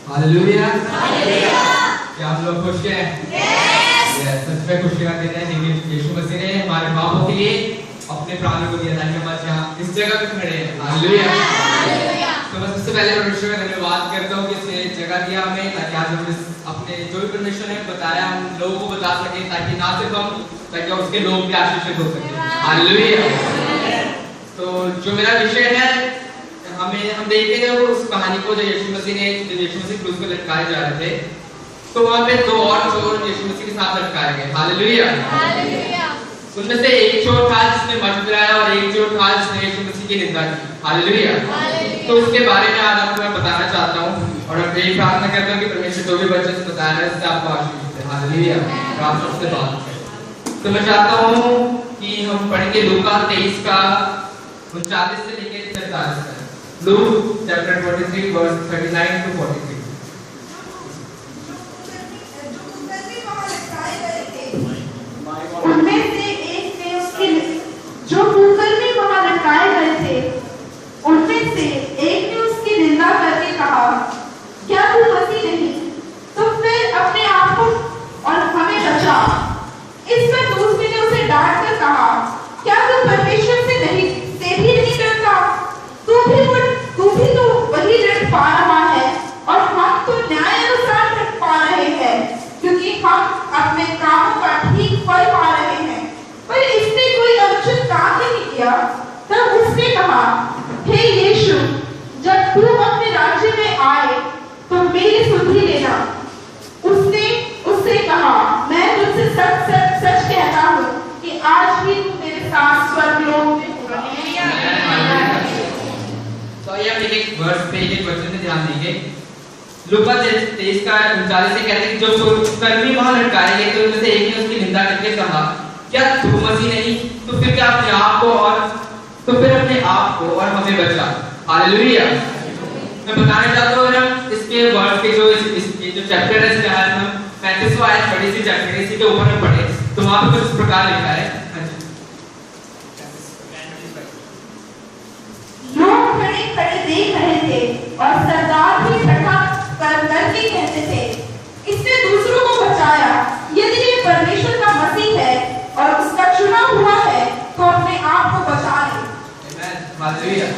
Hallelujah. क्या आप लोग खुश हैं? सच में खुशी का दिन है क्योंकि यीशु मसीह ने हमारे पापों के लिए अपने प्राण को दिया ताकि हम आज यहाँ इस जगह पे खड़े हैं। हालेलुया। तो मैं सबसे पहले परमेश्वर का धन्यवाद करता हूँ कि इसने जगह दिया हमें ताकि आज हम अपने जो भी परमेश्वर ने बताया हम लोगों को बता सके ताकि ना सिर्फ हम ताकि उसके लोग भी आशीषित हो सके। हालेलुया। तो जो मेरा विषय है हम देखते हैं वो उस कहानी को जो यीशु मसीह क्रूस पे लटकाए जा रहे थे, तो वहाँ पे दो और चोर यीशु मसीह के साथ लटकाए गए। हालेलुया। उनमें से एक चोर था जिसने मर्द गिराया और एक चोर था जिसने यीशु मसीह की निंदा की। हालेलुया। तो उसके बारे में आज आपको मैं बताना चाहता हूँ और मैं यही प्रार्थना करता हूँ कि परमेश्वर जो भी वचन बताया है इससे आपको आशीष दे। हालेलुया। आप सबसे बात तो मैं चाहता हूँ कि हम पढ़ेंगे लूका 23 का 39 से लेकर 43 तक। Luke chapter 23 verse 39 to 43। उनमें से एक ने उसकी जो कुकर्मी वहां लटकाए गए थे उनमें से एक ने उसकी निंदा करके कहा, क्या तू मसीह नहीं तो फिर अपने आप को और हमें बचा। इस पर दूसरे ने उसे डांट कर कहा, क्या तू परमेश्वर से भी नहीं डरता? तू भी तो वही डर पा रहा है और हम तो न्याय अनुसार डर पा रहे हैं क्योंकि हम अपने कामों का ठीक फल पा रहे हैं। पर इसने कोई अनुचित काम नहीं किया। तब उसने कहा, हे यीशु, जब तू अपने राज्य में आए तो मेरी सुधि लेना। उसने उससे कहा, मैं तुझसे सच कहता हूँ कि आज ही तू मेरे साथ स्वर्गलोक में होगा। तो ये हम एक वर्स पे एक वचन से ध्यान देंगे। लूका 23 का 39 से कहते हैं कि जो कर्मी वहां लटकाए गए थे उनमें से एक ने उसकी निंदा करके कहा, क्या तू मसीह नहीं तो फिर अपने आप को और हमें बचा। हालेलुया। मैं बताना चाहता हूँ अगर हम इसके वर्ड के जो चैप्टर है इसके आज हम 35वां आयत पढ़ी थी चैप्टर इसी के ऊपर में पढ़े तो वहां पे कुछ इस प्रकार लिखा है। लोग खड़े देख रहे थे और सरदार भी इकट्ठा करके कहते थे, इसने दूसरों को बचाया। यदि ये परमेश्वर का मसीह है और उसका चुना हुआ है तो अपने आप को बचा ले। हालेलुया।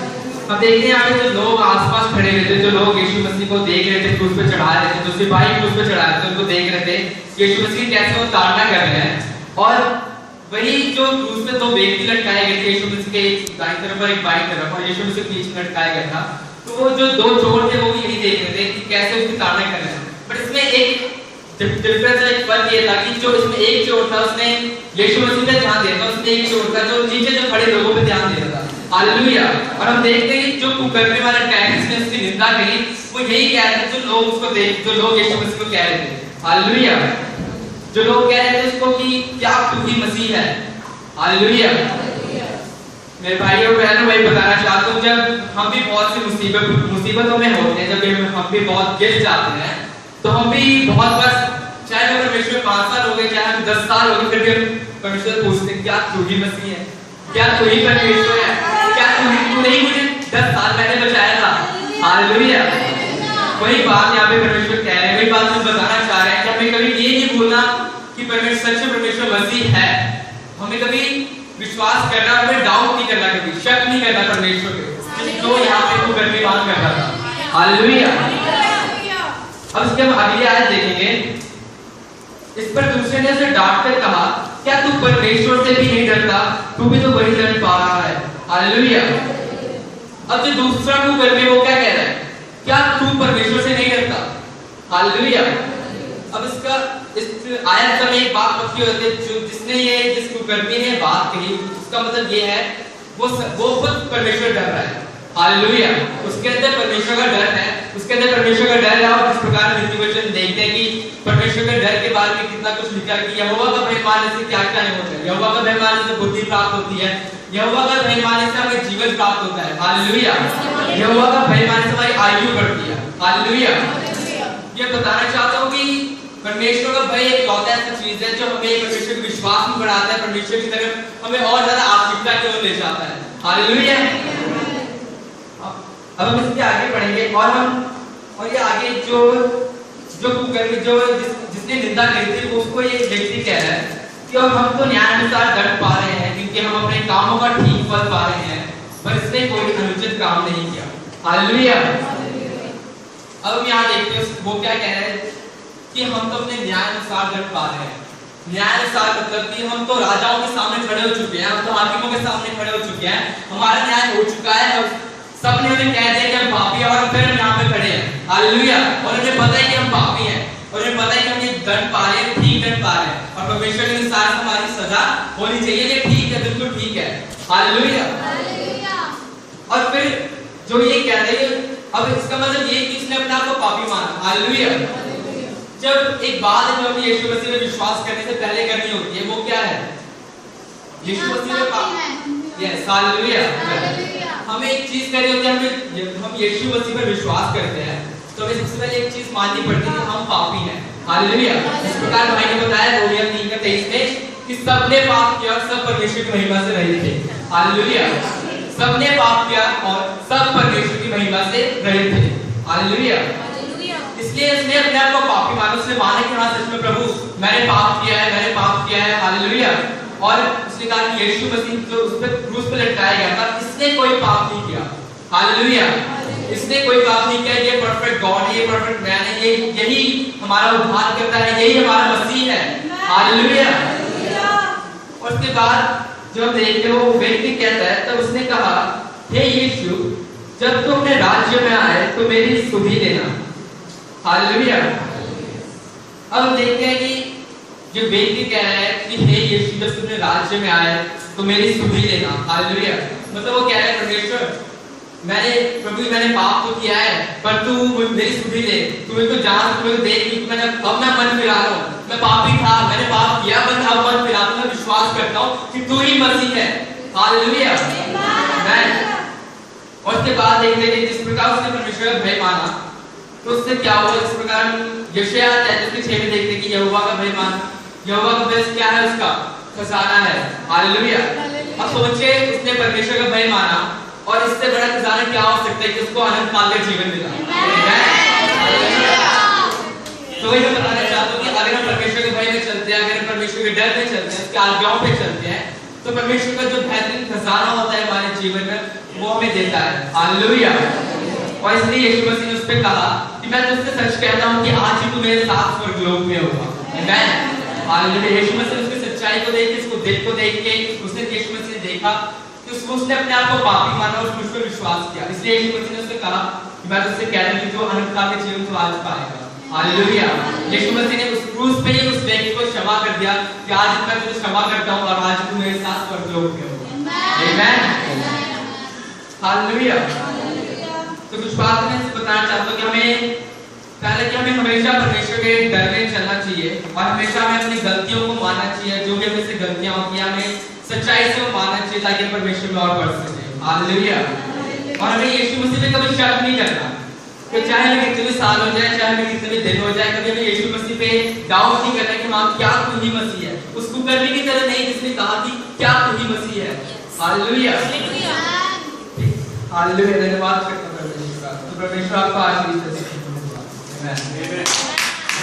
हम देखते हैं यहाँ पे जो लोग आसपास खड़े हुए थे, जो लोग यीशु मसीह को देख रहे थे, क्रूस पे चढ़ा रहे थे, जो सिपाही क्रूस पे चढ़ा रहे थे उनको देख रहे थे यीशु मसीह कैसे वो ताड़ना कर रहे हैं। और वही जो क्रूस पे दो व्यक्ति लटकाए गए थे, यीशु मसीह के एक दाईं तरफ और एक बाईं तरफ और यीशु मसीह के बीच में लटकाया गया था, तो वो जो दो चोर थे वो भी यही देख रहे थे कि कैसे उसकी ताड़ना कर रहे हैं। बट इसमें एक डिफरेंस एक फर्क ये था कि जो इसमें एक चोर था उसने यीशु मसीह पे ध्यान दिया था, उसने एक चोर था जो नीचे जो खड़े लोगों पे ध्यान दे रहा था। हालेलुया। और हम देखते हैं कि जो कुकर्मी वाला टैक्स ने उसकी निंदा करी वो यही कह रहे थे जो लोग यीशु मसीह को कह रहे थे। हालेलुया। जो लोग कह रहे थे उसको कि क्या तू ही मसीह है। हालेलुया। मेरे भाइयों और बहनों मैं बताना चाहता हूँ जब हम भी बहुत सी मुसीबतों में होते हैं, जब हम भी बहुत गिर जाते हैं तो हम भी बहुत बार चाहे वो परमेश्वर 5 साल हो गए चाहे हम 10 साल हो गए फिर भी हम परमेश्वर से पूछते हैं क्या तू ही मसीह है, क्या तू ही परमेश्वर है, क्या तू नहीं मुझे 10 साल पहले बचाया था। हालेलुया। वही बात यहाँ पे परमेश्वर कह रहे हैं, वही बात हम बताना चाह रहे हैं कि हमें कभी ये नहीं भूलना कि परमेश्वर सच्चे परमेश्वर मसीह है। हमें कभी विश्वास करना, हमें डाउट नहीं करना, कभी शक नहीं करना परमेश्वर पे जो यहाँ पे वो गर्मी बात कर रहा था। हालेलुया। अब इसके हम अगली आयत देखेंगे। इस पर दूसरे ने उसे डांट कर कहा, क्या तू परमेश्वर से भी नहीं डरता? तू भी तो वही डर पा रहा है। हालेलुया। अब जो दूसरा कुकर्मी वो क्या कह रहा है, क्या तू परमेश्वर से नहीं डरता? हालेलुया। अब इसका इस आयत में एक बात पक्की होती है, जिस कुकर्मी ने बात कही उसका मतलब ये है वो खुद परमेश्वर डर रहा है। हालेलुया। उसके अंदर परमेश्वर का डर है, उसके अंदर परमेश्वर का डर है। और इस प्रकार नीति वचन देखते हैं कि परमेश्वर के डर के बारे में कितना कुछ लिखा कि यहोवा का भय मानने से क्या क्या नहीं होता है। यहोवा का भय मानने से बुद्धि प्राप्त होती है, यहोवा का भय मानने से हमें जीवन प्राप्त होता है। हालेलुया। यहोवा का भय मानने से हमारी आयु बढ़ती है। हालेलुया। ये बताना चाहता हूँ कि परमेश्वर का भय एक लौता ऐसा चीज है जो हमें परमेश्वर के विश्वास में बढ़ाता है, परमेश्वर की तरफ हमें और ज्यादा आत्मिकता की ओर ले जाता है। हालेलुया। अब हम इसके आगे पढ़ेंगे और हम और ये आगे जो कुकर्मी जिसने निंदा करी थी उसको ये व्यक्ति कह रहा है कि अब हम तो न्यायानुसार दंड पा रहे हैं क्योंकि हम अपने कामों का ठीक फल पा रहे हैं, पर इसने कोई अनुचित काम नहीं किया। हालेलुया। अब हम यहाँ देखते हैं वो क्या कह रहे हैं कि हम तो अपने न्यायानुसार दंड पा रहे हैं। न्यायानुसार मतलब कि हम तो राजाओं के सामने खड़े हो चुके हैं, हम तो हाकिमों के सामने खड़े हो चुके हैं, हमारा न्याय हो चुका है, सबने हमें कह दिया कि हम पापी हैं और फिर हम यहाँ पे खड़े हैं। हालेलुया। और उन्हें पता है कि हम पापी हैं और उन्हें पता है कि हम ये दंड पा रहे हैं, ठीक दंड पा रहे हैं और परमेश्वर के अनुसार हमारी सजा होनी चाहिए। ये ठीक है, बिल्कुल ठीक है। हालेलुया। और फिर जो ये कह रहे हैं, अब इसका मतलब ये कि इसने अपने आप को पापी माना। हालेलुया। जब एक बात है जो हमें यीशु मसीह में विश्वास करने से पहले करनी होती है, वो क्या है? यीशु मसीह में यस, हालेलुया। हमें एक चीज करनी होती है, हम यीशु मसीह पर विश्वास करते हैं तो हमें सबसे पहले एक चीज माननी पड़ती है कि हम पापी हैं। हालेलुया। इस प्रकार भाई ने बताया रोमियो 3:23 में कि सबने पाप किया और सब परमेश्वर की महिमा से रहित थे। हालेलुया। सबने पाप किया और सब परमेश्वर की महिमा से रहित थे। हालेलुया। इसलिए उसने अपने आप को पापी माना, उसने माना कि हाँ सच में प्रभु मैंने पाप किया है, मैंने पाप किया है। हालेलुया। और उसने कहा कि यीशु मसीह जो उस पे क्रूस पे लटकाया गया था, इसने कोई पाप नहीं किया। हालेलुया। इसने कोई पाप नहीं किया। ये परफेक्ट गॉड है, ये परफेक्ट मैन है, ये यही हमारा उद्धार करता है, यही हमारा मसीह है। हालेलुया। और उसके बाद जब देखते हो व्यक्ति कहता है, तब उसने कहा हे यीशु जब तुम अपने राज्य में आए तो मेरी सुधि देना। हालेलुया। अब देखते हैं कि जो व्यक्ति कह रहा है कि हे यीशु जब तुम अपने राज्य में आए तो मेरी सुधि देना। हालेलुया। मतलब वो कह रहा है परमेश्वर मैंने पाप तो किया है पर तू मेरी सुधि दे, तू मेरे को जान, तू मेरे को देख कि मैंने अब मैं मन फिरा रहा हूँ, मैं पापी था, मैंने पाप किया पर अब मन फिरा मैं विश्वास करता हूँ कि तू ही मसीह है। हालेलुया। और उसके बाद देखते हैं जिस प्रकार उसने परमेश्वर का भय माना तो उससे क्या हुआ। इस प्रकार यशायाह 33:6 में देखते हैं कि यहोवा का भय माना, यहोवा का भय क्या है? उसका खजाना है। हालेलुया। अब सोचिए उसने परमेश्वर का भय माना और इससे बड़ा खजाना क्या हो सकता है कि उसको अनंत काल का जीवन मिला। तो वही मैं बताना चाहता हूँ कि अगर हम परमेश्वर के भय में चलते हैं, अगर हम परमेश्वर के डर में चलते हैं, उसकी आज्ञाओं पे चलते हैं, तो परमेश्वर का जो बेहतरीन खजाना होता है हमारे जीवन में वो हमें देता है। हालेलुया। और इसलिए यीशु मसीह ने उस पे कहा कि मैं तुझसे सच कहता हूँ कि आज ही तू मेरे साथ स्वर्गलोक में होगा। आमीन। हालेलुया। यीशु मसीह उसकी सच्चाई को देख के, उसको दिल को देख के उसने यीशु मसीह ने देखा कि उसने अपने आप को पापी माना और मुझ पर विश्वास किया। इसलिए यीशु मसीह ने उससे कहा कि मैं तुझसे कह रहा हूं कि जो अनंत काल के जीवन को आज पाएगा। हालेलुया। यीशु मसीह ने उस क्रूस पे ही उस व्यक्ति को क्षमा कर दिया कि आज मैं तुझे क्षमा करता हूं और आज तू मेरे साथ स्वर्गलोक में होगा। आमीन। हालेलुया। तो कुछ बात मैं बताना चाहता हूं कि हमें हमेशा परमेश्वर के डर में चलना चाहिए और हमेशा हमें अपनी गलतियों को मानना चाहिए। जो भी हमें से गलतियां होती हैं हमें सच्चाई से मानना चाहिए ताकि परमेश्वर में और बढ़ सके। हालेलुया। और हमें यीशु मसीह पे कभी शक नहीं करना कि चाहे हमें कितने साल हो जाए, चाहे हमें कितने दिन हो जाए, कभी हमें यीशु मसीह पे डाउट नहीं करना कि हाँ क्या तू ही मसीह है। उसको करने की तरह नहीं जिसने कहा कि क्या तू ही मसीह है। हालेलुया। हालेलुया। धन्यवाद करता हूं परमेश्वर का। तो परमेश्वर आपको आशीष दे। आमीन।